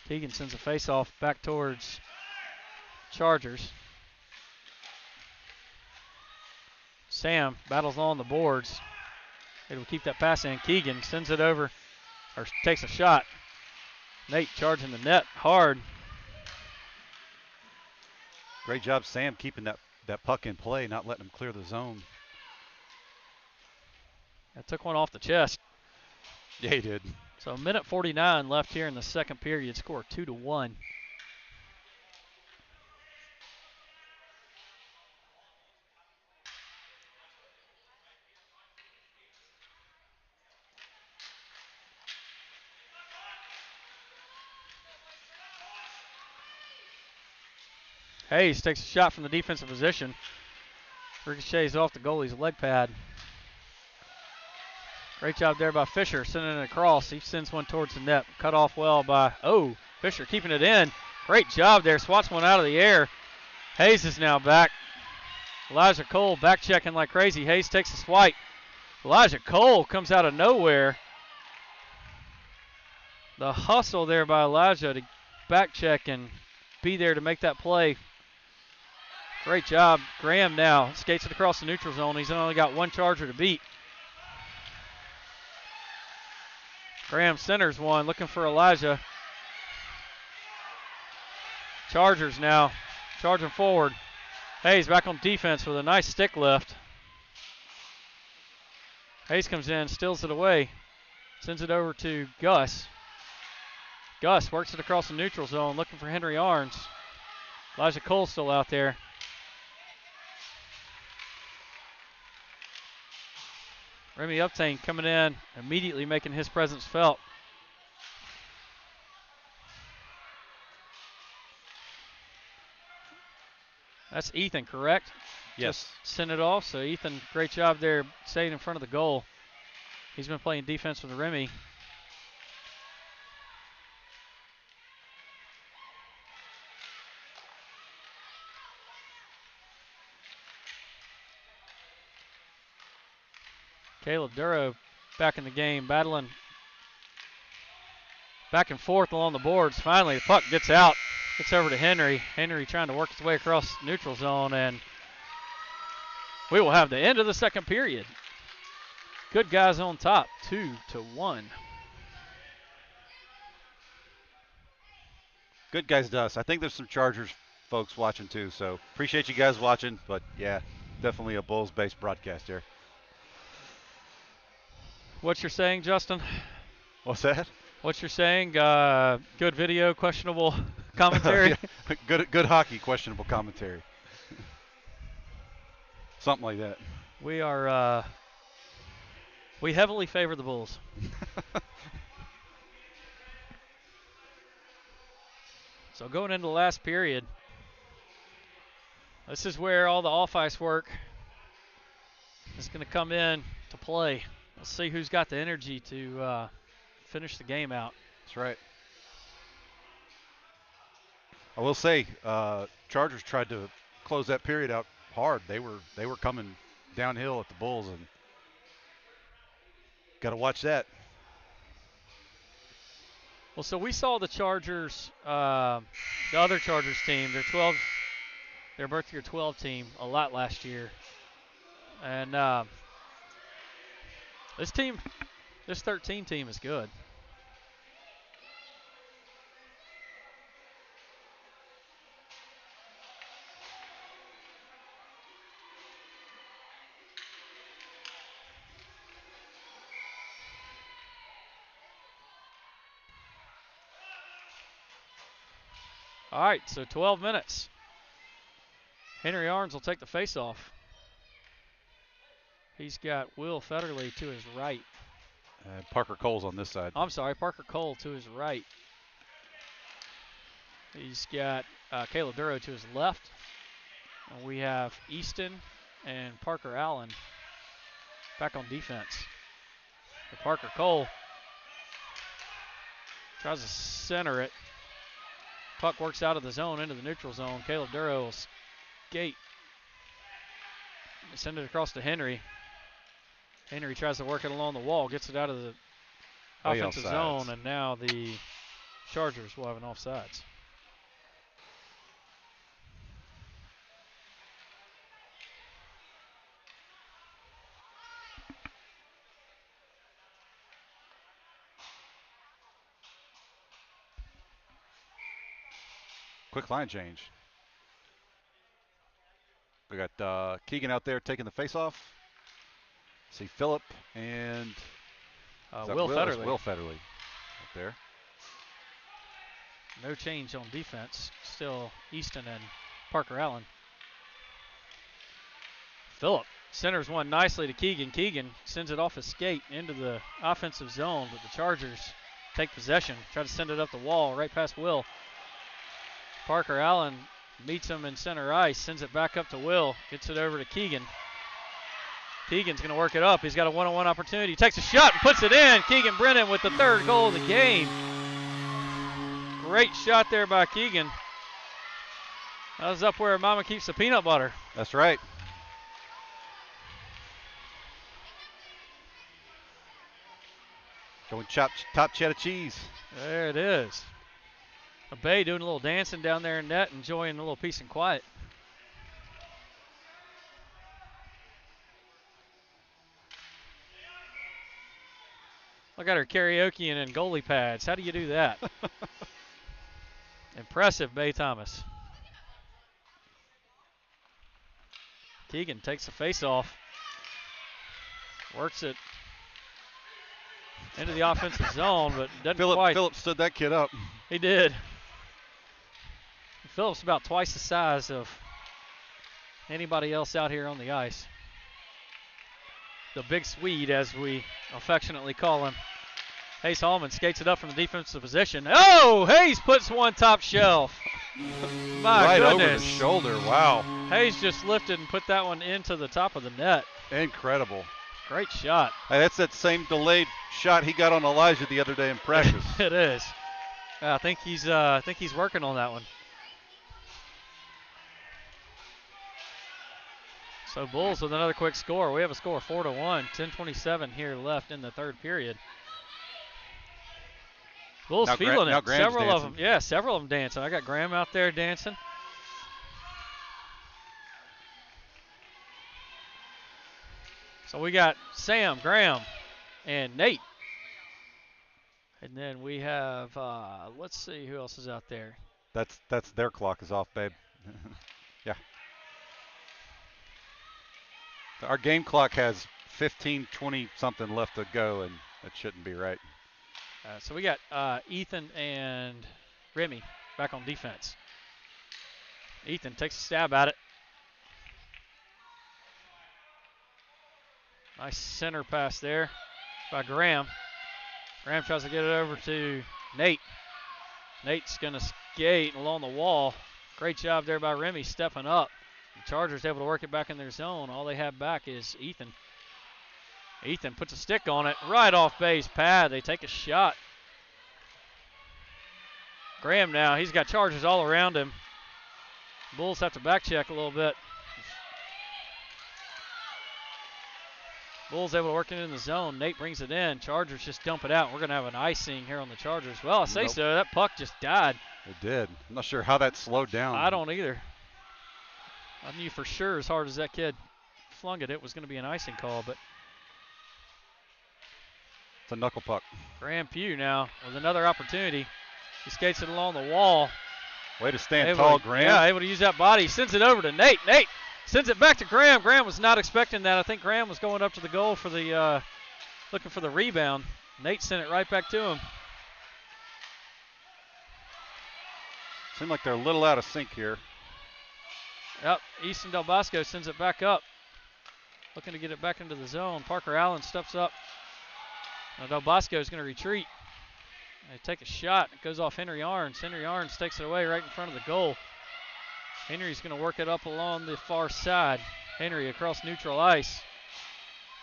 Keegan sends a face off back towards Chargers. Sam battles on the boards. It'll keep that pass in. Keegan sends it over, or takes a shot. Nate charging the net hard. Great job, Sam, keeping that puck in play, not letting him clear the zone. That took one off the chest. Yeah, he did. So a minute 49 left here in the second period. Score 2-1. Hayes takes a shot from the defensive position. Ricochets off the goalie's leg pad. Great job there by Fisher, sending it across. He sends one towards the net. Cut off well by, Fisher keeping it in. Great job there. Swats one out of the air. Hayes is now back. Elijah Cole back checking like crazy. Hayes takes a swipe. Elijah Cole comes out of nowhere. The hustle there by Elijah to back check and be there to make that play. Great job. Graham now skates it across the neutral zone. He's only got one Charger to beat. Graham centers one, looking for Elijah. Chargers now charging forward. Hayes back on defense with a nice stick lift. Hayes comes in, steals it away, sends it over to Gus. Gus works it across the neutral zone, looking for Henry Arns. Elijah Cole still out there. Remy Uptain coming in, immediately making his presence felt. That's Ethan, correct? Yes. Just send it off. So Ethan, great job there staying in front of the goal. He's been playing defense with Remy. Caleb Duro back in the game, battling back and forth along the boards. Finally, the puck gets out, gets over to Henry. Henry trying to work his way across neutral zone, and we will have the end of the second period. Good guys on top, 2-1. Good guys to us. I think there's some Chargers folks watching too, so appreciate you guys watching. But yeah, definitely a Bulls-based broadcast here. What you're saying, Justin? What's that? What you're saying? Good video, questionable commentary. Yeah. Good hockey, questionable commentary. Something like that. We are. We heavily favor the Bulls. So going into the last period, this is where all the off-ice work is going to come in to play. Let's see who's got the energy to finish the game out. That's right. I will say, Chargers tried to close that period out hard. They were coming downhill at the Bulls, and got to watch that. Well, so we saw the Chargers, the other Chargers team, their birth year 12 team, a lot last year, and this 13 team is good. All right, so 12 minutes. Henry Arns will take the faceoff. He's got Will Federley to his right. Parker Cole's on this side. I'm sorry, Parker Cole to his right. He's got Caleb Duro to his left. And we have Easton and Parker Allen back on defense. So Parker Cole tries to center it. Puck works out of the zone into the neutral zone. Caleb Duro will skate. Send it across to Henry. Henry tries to work it along the wall, gets it out of the offensive zone, and now the Chargers will have an offsides. Quick line change. We got Keegan out there taking the face-off. See Phillip and Will Federley. Will Federley up there. No change on defense. Still Easton and Parker Allen. Phillip centers one nicely to Keegan. Keegan sends it off his skate into the offensive zone, but the Chargers take possession. Try to send it up the wall right past Will. Parker Allen meets him in center ice, sends it back up to Will, gets it over to Keegan. Keegan's going to work it up. He's got a one-on-one opportunity. He takes a shot and puts it in. Keegan Brennan with the third goal of the game. Great shot there by Keegan. That was up where Mama keeps the peanut butter. That's right. Going top cheddar cheese. There it is. Bay doing a little dancing down there in net, enjoying a little peace and quiet. Look at her karaokeing in goalie pads. How do you do that? Impressive, Bay Thomas. Keegan takes the face off. Works it into the offensive zone, but doesn't quite. Phillip stood that kid up. He did. Phillip's about twice the size of anybody else out here on the ice. The big Swede, as we affectionately call him. Hayes Hallman skates it up from the defensive position. Oh, Hayes puts one top shelf. My right goodness. over the shoulder, wow. Hayes just lifted and put that one into the top of the net. Incredible. Great shot. Hey, that's that same delayed shot he got on Elijah the other day in practice. It is. I think he's working on that one. So Bulls with another quick score. We have a score 4-1. 10:27 here left in the third period. Bulls now feeling now it. Graham's Several dancing. of them. Yeah, several of them dancing. I got Graham out there dancing. So we got Sam, Graham, and Nate. And then we have, let's see who else is out there. That's their clock is off, babe. Yeah. Our game clock has 15, 20 something left to go, and that shouldn't be right. So we got Ethan and Remy back on defense. Ethan takes a stab at it. Nice center pass there by Graham. Graham tries to get it over to Nate. Nate's going to skate along the wall. Great job there by Remy stepping up. The Chargers able to work it back in their zone. All they have back is Ethan. Ethan puts a stick on it. Right off base pad. They take a shot. Graham now, he's got Chargers all around him. Bulls have to back check a little bit. Bulls able to work it in the zone. Nate brings it in. Chargers just dump it out. We're going to have an icing here on the Chargers. Well, I say so. That puck just died. It did. I'm not sure how that slowed down. I don't either. I knew for sure as hard as that kid flung it, it was going to be an icing call, but it's a knuckle puck. Graham Pugh now with another opportunity. He skates it along the wall. Way to stand tall, Graham. Yeah, able to use that body. Sends it over to Nate. Nate sends it back to Graham. Graham was not expecting that. I think Graham was going up to the goal for the looking for the rebound. Nate sent it right back to him. Seemed like they're a little out of sync here. Yep, Easton Del Bosco sends it back up. Looking to get it back into the zone. Parker Allen steps up. Now Del Bosco is going to retreat. They take a shot. It goes off Henry Arns. Henry Arns takes it away right in front of the goal. Henry's going to work it up along the far side. Henry across neutral ice.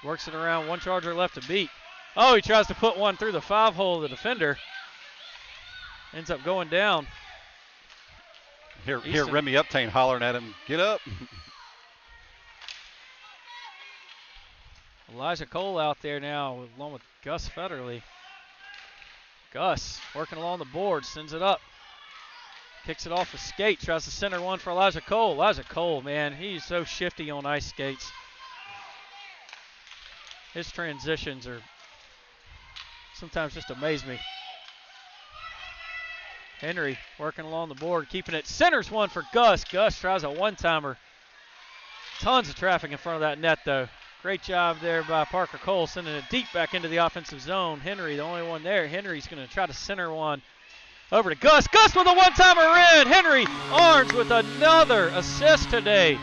Works it around. One Charger left to beat. Oh, he tries to put one through the 5-hole of the defender. Ends up going down. Here Remy Uptain hollering at him, get up. Elijah Cole out there now along with Gus Federley. Gus working along the board, sends it up. Kicks it off the skate, tries to center one for Elijah Cole. Elijah Cole, man, he's so shifty on ice skates. His transitions are sometimes just amaze me. Henry working along the board, keeping it. Centers one for Gus. Gus tries a one-timer. Tons of traffic in front of that net, though. Great job there by Parker Cole, sending it deep back into the offensive zone. Henry, the only one there. Henry's going to try to center one over to Gus. Gus with a one-timer in. Henry Arns with another assist today.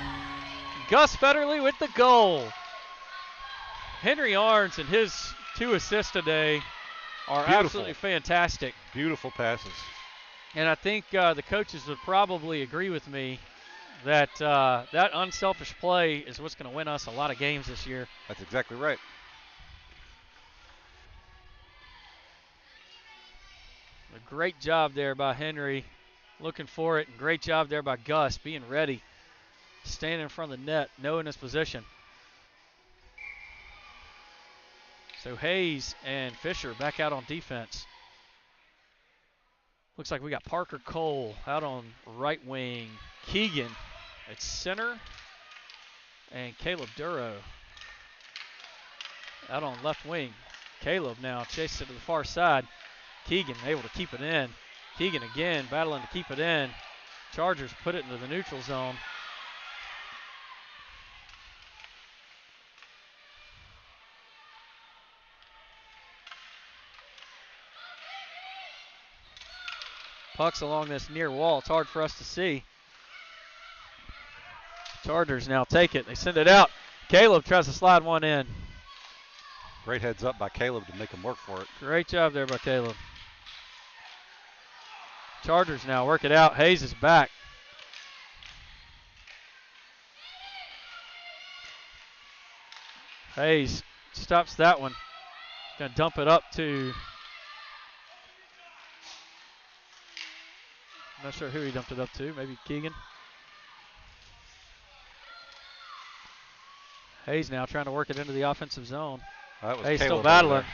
Gus Federley with the goal. Henry Arns and his 2 assists today are absolutely fantastic. Beautiful passes. And I think the coaches would probably agree with me that that unselfish play is what's going to win us a lot of games this year. That's exactly right. A great job there by Henry, looking for it, and great job there by Gus, being ready, standing in front of the net, knowing his position. So Hayes and Fisher back out on defense. Looks like we got Parker Cole out on right wing. Keegan at center. And Caleb Duro out on left wing. Caleb now chases it to the far side. Keegan able to keep it in. Keegan again battling to keep it in. Chargers put it into the neutral zone. Puck's along this near wall. It's hard for us to see. Chargers now take it. They send it out. Caleb tries to slide one in. Great heads up by Caleb to make him work for it. Great job there by Caleb. Chargers now work it out. Hayes is back. Hayes stops that one. Going to dump it up to, I'm not sure who he dumped it up to. Maybe Keegan. Hayes now trying to work it into the offensive zone. That was Hayes Caleb still battling.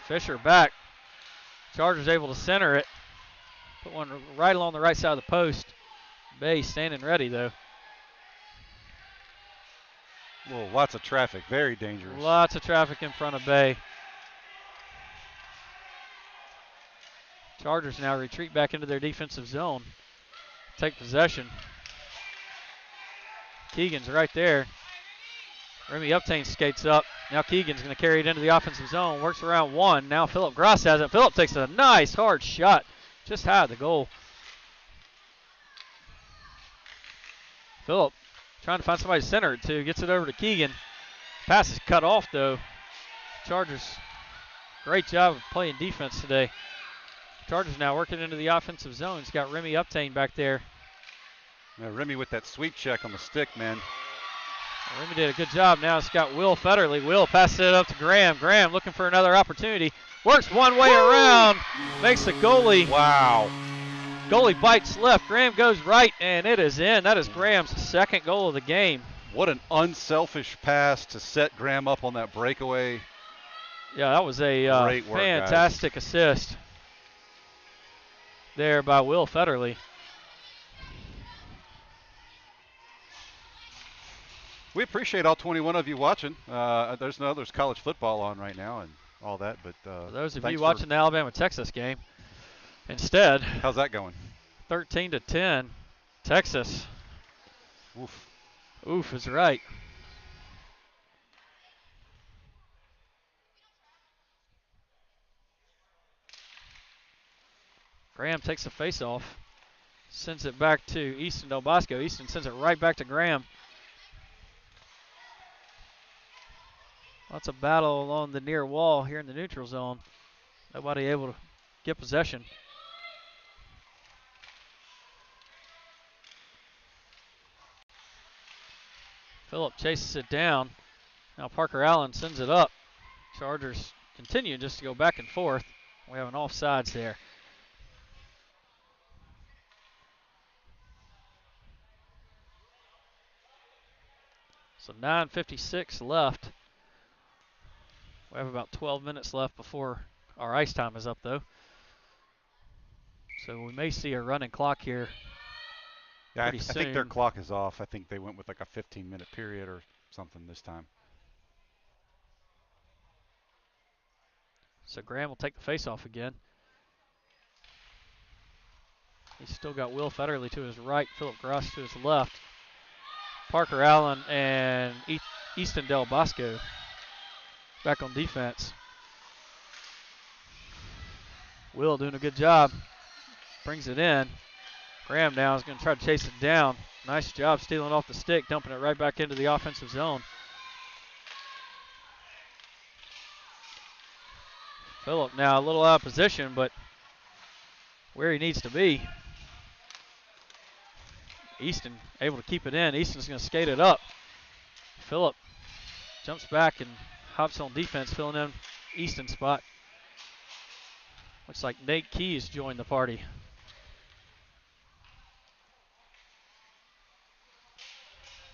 Fisher back. Chargers able to center it. Put one right along the right side of the post. Bay standing ready, though. Well, lots of traffic. Very dangerous. Lots of traffic in front of Bay. Chargers now retreat back into their defensive zone. Take possession. Keegan's right there. Remy Uptain skates up. Now Keegan's going to carry it into the offensive zone. Works around one. Now Philip Gross has it. Philip takes a nice hard shot just high of the goal. Philip trying to find somebody to center it to. Gets it over to Keegan. Pass is cut off, though. Chargers, great job of playing defense today. Chargers now working into the offensive zone. He's got Remy Uptain back there. Now Remy with that sweep check on the stick, man. Remy did a good job. Now it's got Will Federley. Will passes it up to Graham. Graham looking for another opportunity. Works one way around. Makes the goalie. Wow. Goalie bites left. Graham goes right, and it is in. That is Graham's second goal of the game. What an unselfish pass to set Graham up on that breakaway. Yeah, that was a Great work, fantastic assist there by Will Federley. We appreciate all 21 of you watching. There's college football on right now and all that, but for those of you watching the Alabama-Texas game, instead, how's that going? 13-10, Texas. Oof. Oof is right. Graham takes the face-off, sends it back to Easton Del Bosco. Easton sends it right back to Graham. Lots of battle along the near wall here in the neutral zone. Nobody able to get possession. Phillip chases it down. Now Parker Allen sends it up. Chargers continue just to go back and forth. We have an offsides there. So 9:56 left. We have about 12 minutes left before our ice time is up, though. So we may see a running clock here. Yeah, I pretty soon. think their clock is off. I think they went with like a 15-minute period or something this time. So Graham will take the face-off again. He's still got Will Federley to his right, Philip Gross to his left. Parker Allen and Easton Del Bosco back on defense. Will doing a good job. Brings it in. Graham now is going to try to chase it down. Nice job stealing off the stick, dumping it right back into the offensive zone. Phillip now a little out of position, but where he needs to be. Easton able to keep it in. Easton's going to skate it up. Phillip jumps back and hops on defense, filling in Easton's spot. Looks like Nate Keys joined the party.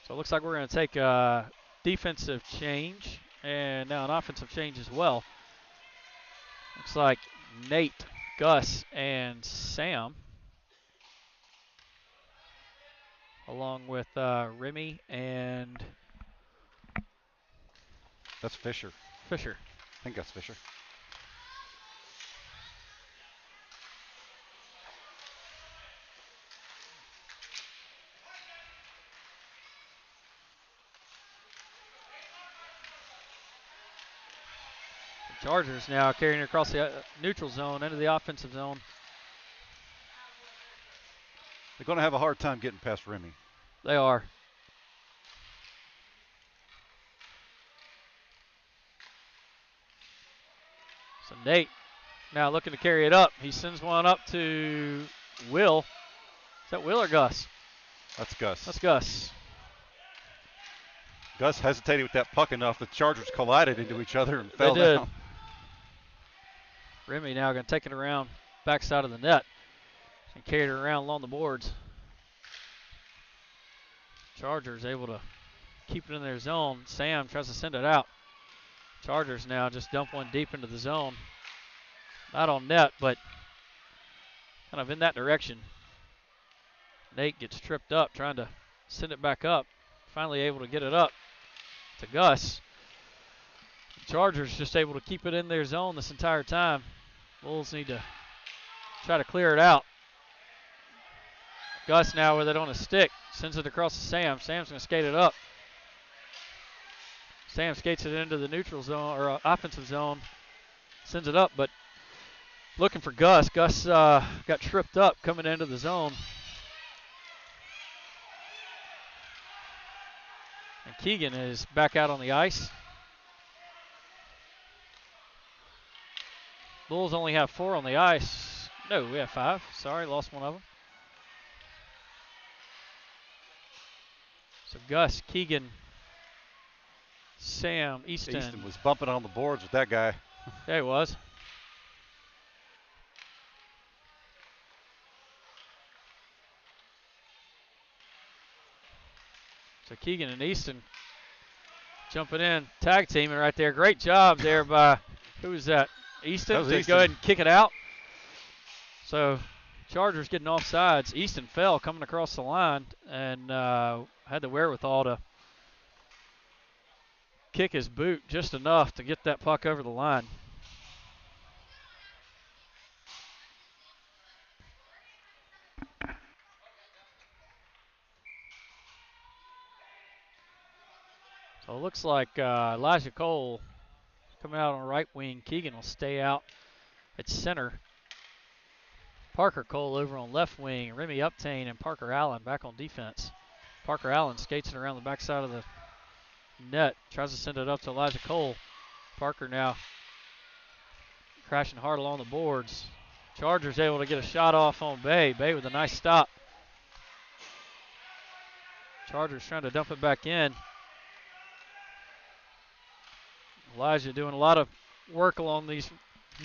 So it looks like we're going to take a defensive change and now an offensive change as well. Looks like Nate, Gus, and Sam, along with Remy and That's Fisher. Fisher. I think that's Fisher. The Chargers now carrying it across the neutral zone into the offensive zone. They're going to have a hard time getting past Remy. They are. So Nate now looking to carry it up. He sends one up to Will. Is that Will or Gus? That's Gus. That's Gus. Gus hesitated with that puck enough. The Chargers collided into each other and fell They did. down. Remy now going to take it around backside of the net and carry it around along the boards. Chargers able to keep it in their zone. Sam tries to send it out. Chargers now just dump one deep into the zone. Not on net, but kind of in that direction. Nate gets tripped up trying to send it back up. Finally able to get it up to Gus. Chargers just able to keep it in their zone this entire time. Bulls need to try to clear it out. Gus now with it on a stick. Sends it across to Sam. Sam's going to skate it up. Sam skates it into the neutral zone or offensive zone. Sends it up, but looking for Gus. Gus got tripped up coming into the zone. And Keegan is back out on the ice. Bulls only have 4 on the ice. No, we have 5. Sorry, lost one of them. So Gus, Keegan, Sam, Easton. Easton was bumping on the boards with that guy. Yeah, he was. So Keegan and Easton jumping in, tag teaming right there. Great job there by, who was that? Easton that was to Easton. Go ahead and kick it out. So Chargers getting off sides. Easton fell coming across the line and had the wherewithal to kick his boot just enough to get that puck over the line. So it looks like Elijah Cole coming out on right wing. Keegan will stay out at center. Parker Cole over on left wing. Remy Uptain and Parker Allen back on defense. Parker Allen skates it around the backside of the net. Tries to send it up to Elijah Cole. Parker now crashing hard along the boards. Chargers able to get a shot off on Bay. Bay with a nice stop. Chargers trying to dump it back in. Elijah doing a lot of work along these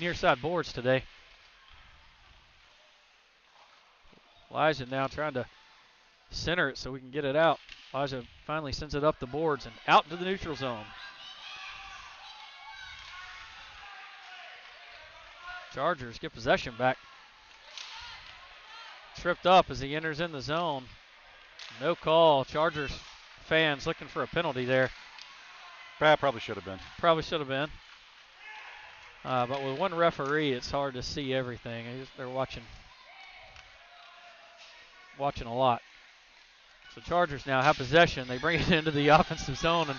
near side boards today. Elijah now trying to center it so we can get it out. Elijah finally sends it up the boards and out into the neutral zone. Chargers get possession back. Tripped up as he enters in the zone. No call. Chargers fans looking for a penalty there. Probably should have been. Probably should have been. But with one referee, it's hard to see everything. They're watching a lot. So Chargers now have possession. They bring it into the offensive zone, and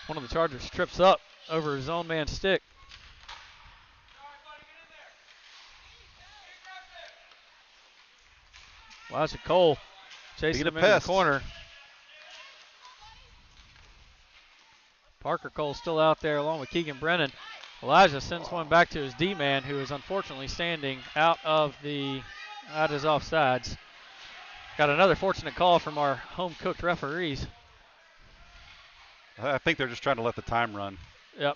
one of the Chargers trips up over his own man's stick. Elijah Cole chasing him into the corner. Parker Cole still out there along with Keegan Brennan. Elijah sends one back to his D-man, who is unfortunately standing out of his offsides. Got another fortunate call from our home-cooked referees. I think they're just trying to let the time run. Yep.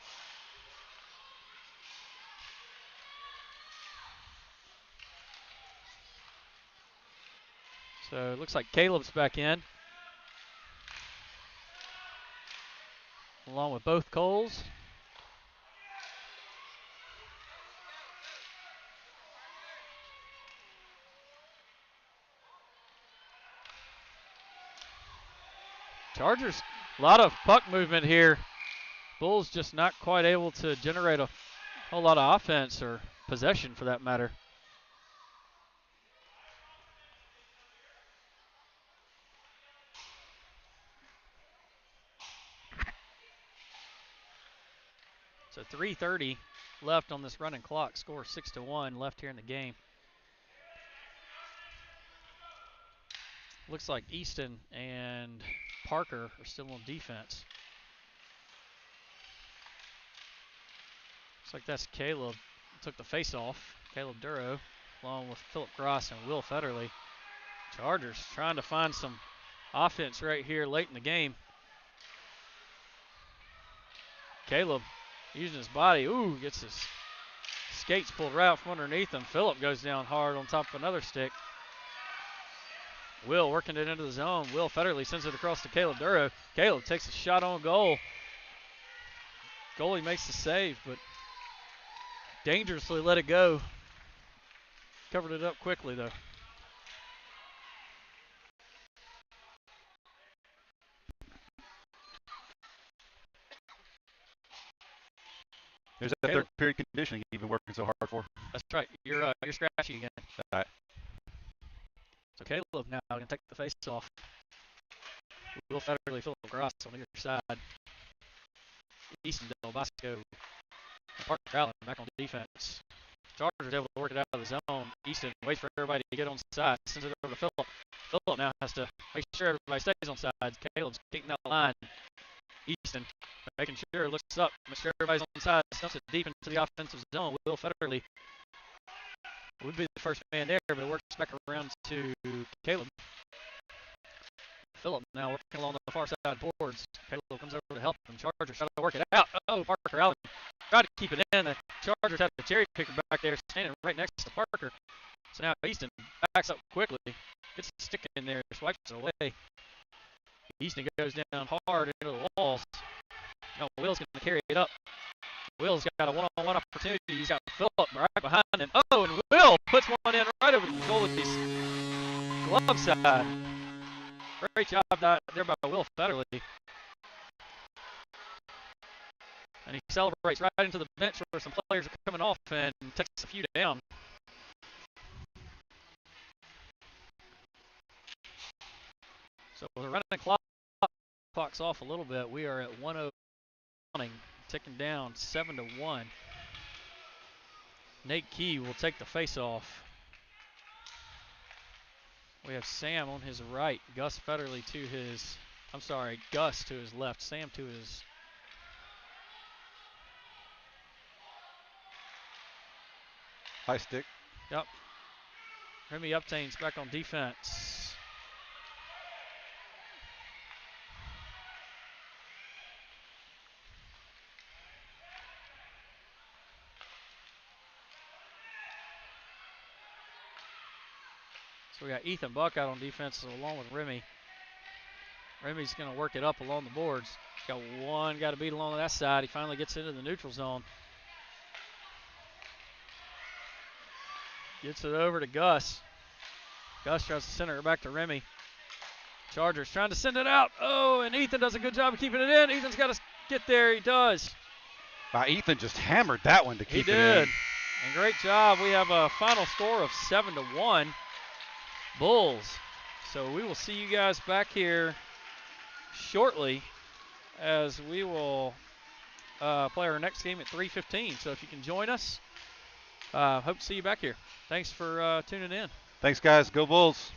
So it looks like Caleb's back in, along with both Coles. Chargers, a lot of puck movement here. Bulls just not quite able to generate a whole lot of offense or possession for that matter. So 3:30 left on this running clock. Score 6-1 left here in the game. Looks like Easton and Parker are still on defense. Looks like that's Caleb. Took the face off. Caleb Duro, along with Philip Gross and Will Federley. Chargers trying to find some offense right here late in the game. Caleb using his body. Ooh, gets his skates pulled right out from underneath him. Philip goes down hard on top of another stick. Will working it into the zone. Will Federley sends it across to Caleb Duro. Caleb takes a shot on goal. Goalie makes the save, but dangerously let it go. Covered it up quickly, though. There's that third period conditioning you've been working so hard for. That's right. You're scratchy again. All right. So Caleb now going to take the face off. Will Federley, Philip Gross on either side. Easton Del Bosco and Parker Allen back on defense. Chargers able to work it out of the zone. Easton waits for everybody to get on side. Sends it over to Philip. Philip now has to make sure everybody stays on sides. Caleb's kicking out the line. Easton making sure it looks up. Make sure everybody's on side. Stumps it deep into the offensive zone. Will Federley would be the first man there, but it works back around to Caleb. Philip now working along the far side boards. Caleb comes over to help him. Chargers try to work it out. Oh, Parker Allen tried to keep it in. The Chargers had the cherry picker back there standing right next to Parker. So now Easton backs up quickly. Gets the stick in there, swipes it away. Easton goes down hard into the walls. Now Will's going to carry it up. Will's got a one-on-one opportunity. He's got Philip right behind him. Oh, and Will puts one in right over the goalie's glove side. Great job there by Will Federley. And he celebrates right into the bench where some players are coming off and takes a few down. So the running clock's off a little bit. We are at 1-0, ticking down 7-1. Nate Key will take the face-off. We have Sam on his right, Gus Federley to his, Gus to his left, Sam to his. High stick. Yep. Remy Uptain's back on defense. So we got Ethan Buck out on defense along with Remy. Remy's going to work it up along the boards. Got one, got to beat along that side. He finally gets into the neutral zone. Gets it over to Gus. Gus tries to center it back to Remy. Chargers trying to send it out. Oh, and Ethan does a good job of keeping it in. Ethan's got to get there. He does. Ethan just hammered that one to keep it in. He did. And great job. We have a final score of 7-1. Bulls. So we will see you guys back here shortly as we will play our next game at 3:15. So if you can join us, hope to see you back here. Thanks for tuning in. Thanks, guys. Go Bulls.